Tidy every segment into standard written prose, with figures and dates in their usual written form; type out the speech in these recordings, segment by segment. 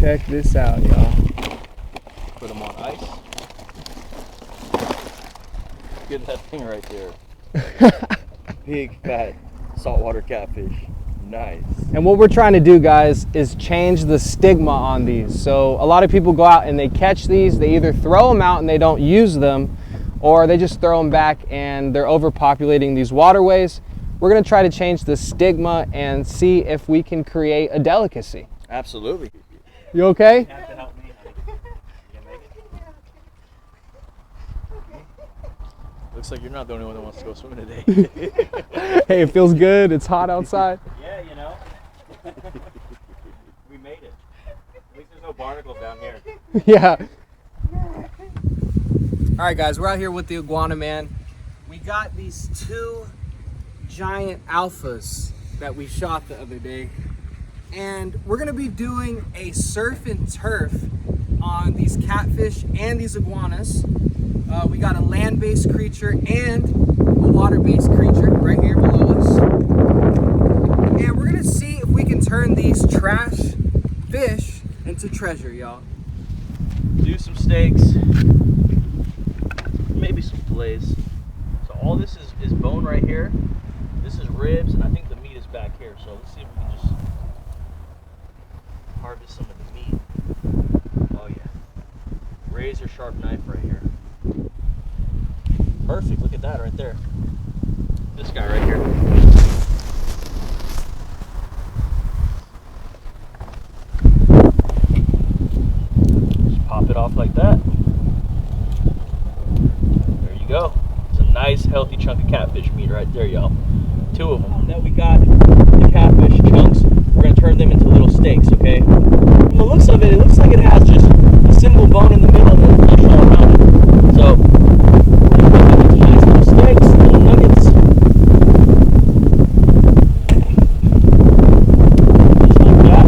Check this out, y'all. Put them on ice. Get that thing right there. Big, fat, saltwater catfish. Nice. And what we're trying to do, guys, is change the stigma on these. So a lot of people go out and they catch these, they either throw them out and they don't use them, or they just throw them back and they're overpopulating these waterways. We're gonna try to change the stigma and see if we can create a delicacy. Absolutely. You okay? You have to help me, honey. You gonna make it? Looks like you're not the only one that wants to go swimming today. Hey, it feels good. It's hot outside. Yeah, you know. We made it. At least there's no barnacles down here. Yeah. All right, guys, we're out here with the Iguana Man. We got these two giant alphas that we shot the other day, and we're gonna be doing a surf and turf on these catfish and these iguanas. We got a land-based creature and a water-based creature right here below us. And we're gonna see if we can turn these trash fish into treasure, y'all. Do some steaks, maybe some fillets. So all this is bone right here. This is ribs, and I think the meat is back here. So let's see if we can just harvest some of the meat. Oh yeah, razor sharp knife right here. Perfect, look at that right there. This guy right here. Just pop it off like that. There you go. It's a nice healthy chunk of catfish meat right there, y'all. Two of them. Now we got the catfish chunks. We're gonna turn them into little steaks, okay? From the looks of it, it looks like it has just a single bone in the middle and then flesh all around it. So nice little steaks, little nuggets. Just like that.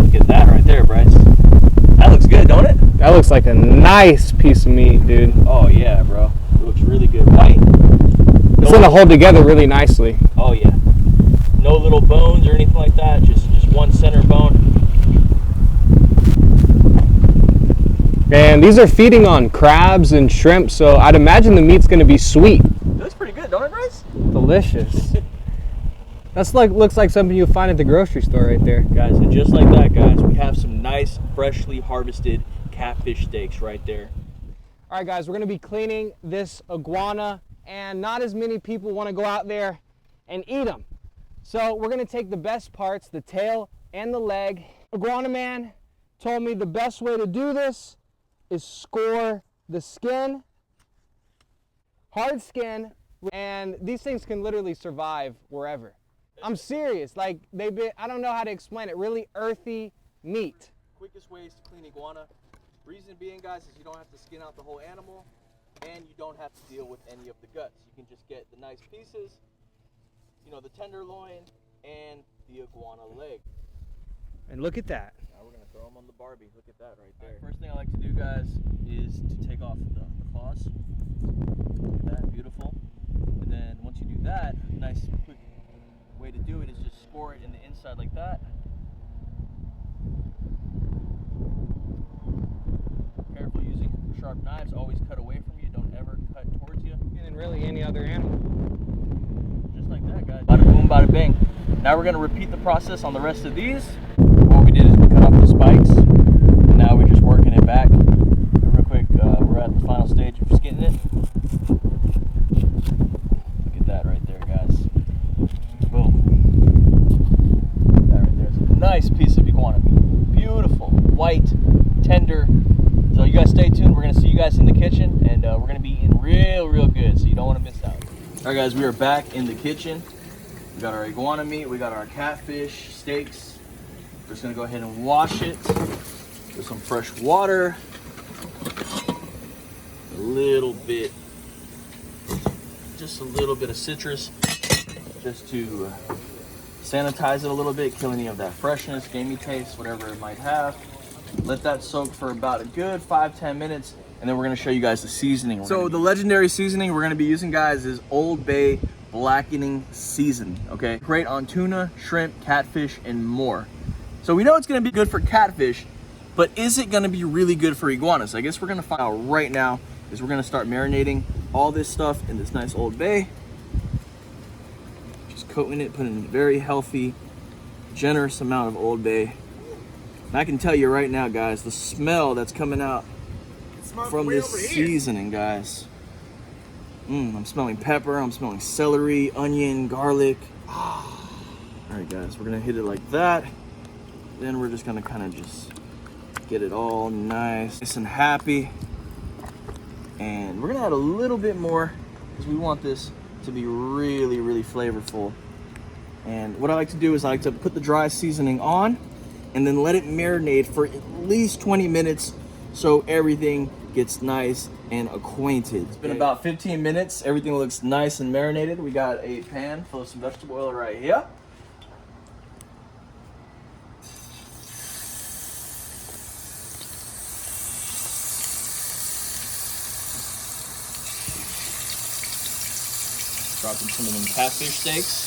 Look at that right there, Bryce. That looks good, don't it? That looks like a nice piece of meat, dude. Oh yeah, bro. It looks really good. White. It's gonna hold together really nicely. Oh yeah. No little bones or anything like that. Just one center bone. And these are feeding on crabs and shrimp, so I'd imagine the meat's gonna be sweet. That's pretty good, don't it, Bryce? Delicious. That's like, looks like something you'll find at the grocery store right there. Guys, and just like that, guys, we have some nice, freshly harvested catfish steaks right there. All right, guys, we're gonna be cleaning this iguana, and not as many people wanna go out there and eat them. So we're gonna take the best parts, the tail and the leg. Iguana Man told me the best way to do this is score the skin, hard skin, and these things can literally survive wherever. I'm serious, like I don't know how to explain it, really earthy meat. Quickest ways to clean iguana. Reason being, guys, is you don't have to skin out the whole animal and you don't have to deal with any of the guts. You can just get the nice pieces, you know, the tenderloin and the iguana leg. And look at that. Now we're gonna throw them on the Barbie. Look at that right there. First thing I like to do, guys, is to take off the claws. Look at that, beautiful. And then once you do that, nice quick way to do it is just score it in the inside like that. Careful using sharp knives. Always cut away from you. Don't ever cut towards you. And really any other animal. Just like that, guys. Bada boom, bada bing. Now we're gonna repeat the process on the rest of these. What we did is we cut off the spikes, and now we're just working it back. Real quick, we're at the final stage of skinning it. Look at that right there, guys. Boom. That right there is a nice piece of iguana meat. Beautiful, white, tender. So you guys stay tuned. We're gonna see you guys in the kitchen, and we're gonna be eating real good. So you don't want to miss out. All right, guys, we are back in the kitchen. We got our iguana meat, we got our catfish steaks. We're just gonna go ahead and wash it with some fresh water. Just a little bit of citrus, just to sanitize it a little bit, kill any of that freshness, gamey taste, whatever it might have. Let that soak for about a good 5-10 minutes, and then we're gonna show you guys the seasoning. So the legendary seasoning we're gonna be using, guys, is Old Bay Blackening season. Okay, great on tuna, shrimp, catfish, and more. So we know it's gonna be good for catfish, but is it gonna be really good for iguanas? I guess we're gonna find out right now, is we're gonna start marinating all this stuff in this nice Old Bay. Just coating it, putting in a very healthy, generous amount of Old Bay. And I can tell you right now, guys, the smell that's coming out from this seasoning, guys. I'm smelling pepper, I'm smelling celery, onion, garlic. All right, guys, we're gonna hit it like that. Then we're just gonna kind of just get it all nice and happy. And we're gonna add a little bit more because we want this to be really, really flavorful. And what I like to do is I like to put the dry seasoning on and then let it marinate for at least 20 minutes so everything gets nice and acquainted. It's been about 15 minutes. Everything looks nice and marinated. We got a pan full of some vegetable oil right here. Dropping some of them catfish steaks.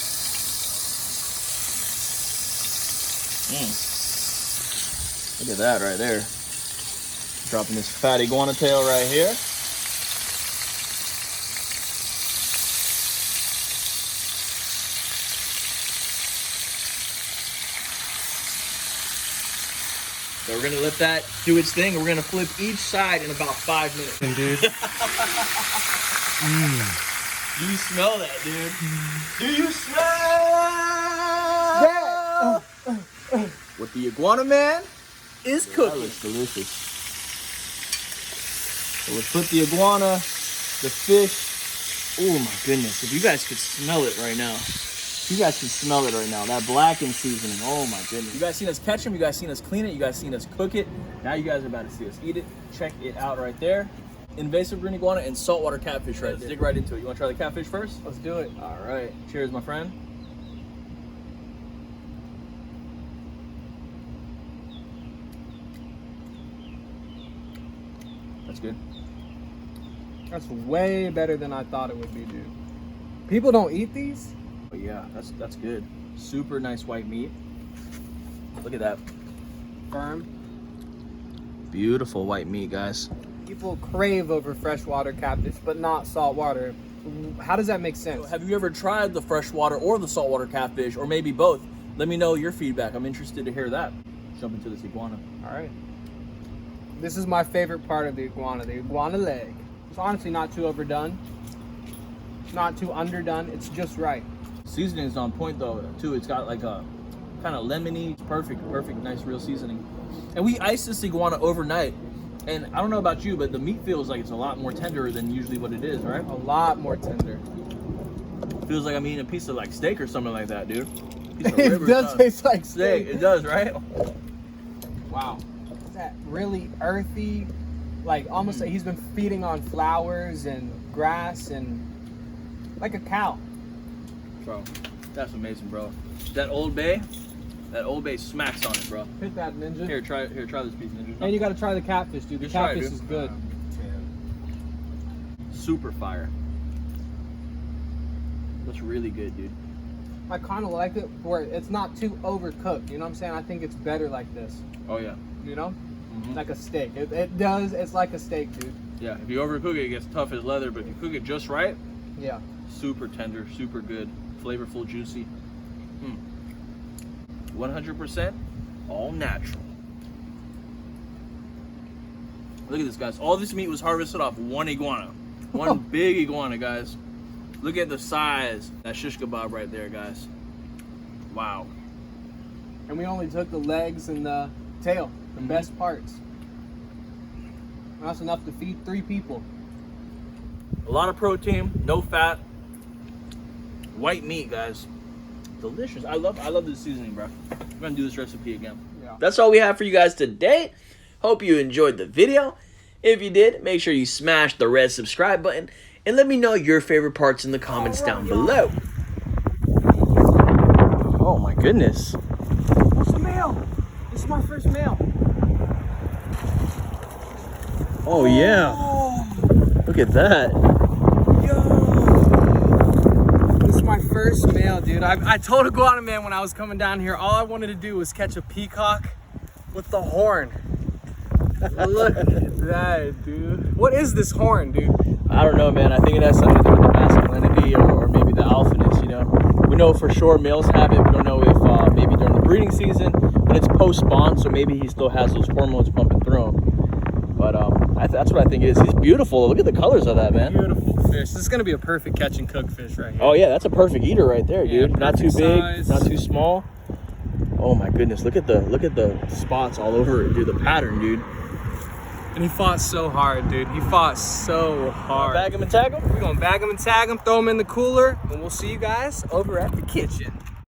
Look at that right there. Dropping this fat iguana tail right here. So we're gonna let that do its thing. We're gonna flip each side in about 5 minutes. Dude. Do you smell that, dude? Do you smell what the iguana man is cooking? That looks delicious. So let's put the iguana, the fish. Oh my goodness! If you guys could smell it right now. If you guys can smell it right now. That blackened seasoning. Oh my goodness. You guys seen us catch them. You guys seen us clean it. You guys seen us cook it. Now you guys are about to see us eat it. Check it out right there. Invasive green iguana and saltwater catfish right there. Let's dig right into it. You want to try the catfish first? Let's do it. All right. Cheers, my friend. That's good. That's way better than I thought it would be, dude. People don't eat these? But yeah, that's good. Super nice white meat. Look at that. Firm. Beautiful white meat, guys. People crave over freshwater catfish, but not saltwater. How does that make sense? So have you ever tried the freshwater or the saltwater catfish, or maybe both? Let me know your feedback. I'm interested to hear that. Jump into this iguana. All right. This is my favorite part of the iguana leg. It's honestly not too overdone, not too underdone. It's just right. Seasoning is on point though, too. It's got like a kind of lemony, perfect, nice real seasoning. And we iced this iguana overnight. And I don't know about you, but the meat feels like it's a lot more tender than usually what it is, right? A lot more tender. Feels like I'm eating a piece of like steak or something like that, dude. It does taste like steak. It does, right? Wow. Is that really earthy? Like almost like he's been feeding on flowers and grass and like a cow. Bro, that's amazing, bro. That Old Bay smacks on it, bro. Hit that, Ninja. Here, try this piece, Ninja. And you gotta try the catfish, dude. The catfish is good. Super fire. Looks really good, dude. I kind of like it where it's not too overcooked. You know what I'm saying? I think it's better like this. Oh yeah. You know? Like a steak. It does. It's like a steak, dude. Yeah. If you overcook it, it gets tough as leather. But if you cook it just right, yeah. Super tender, super good, flavorful, juicy. 100% all natural. Look at this, guys. All this meat was harvested off one iguana. One big iguana, guys. Look at the size. That shish kebab right there, guys. Wow. And we only took the legs and the tail, the best parts. And that's enough to feed 3 people. A lot of protein, no fat, white meat, guys. Delicious. I love this seasoning, bro. I'm gonna do this recipe again. Yeah. That's all we have for you guys today. Hope you enjoyed the video. If you did, make sure you smash the red subscribe button and let me know your favorite parts in the comments down below. Oh my goodness. What's the mail? This is my first mail. Oh yeah. Look at that. Yo. This my first male, dude. I told Iguana Man when I was coming down here, all I wanted to do was catch a peacock with the horn. Look at that, dude. What is this horn, dude? I don't know, man. I think it has something to do with the masculinity or maybe the alphaness, you know. We know for sure males have it. We don't know if maybe during the breeding season, but it's post-spawn, so maybe he still has those hormones pumping through him. But that's what I think it is. He's beautiful. Look at the colors of that, man. Beautiful fish. This is gonna be a perfect catch and cook fish right here. Oh yeah, that's a perfect eater right there, Yeah, dude. Not too big, size. not too small. Oh my goodness, look at the spots all over it, dude. The pattern, dude. And he fought so hard, dude. He fought so hard. Bag him and tag him. We're gonna bag him and tag him, throw him in the cooler, and we'll see you guys over at the kitchen.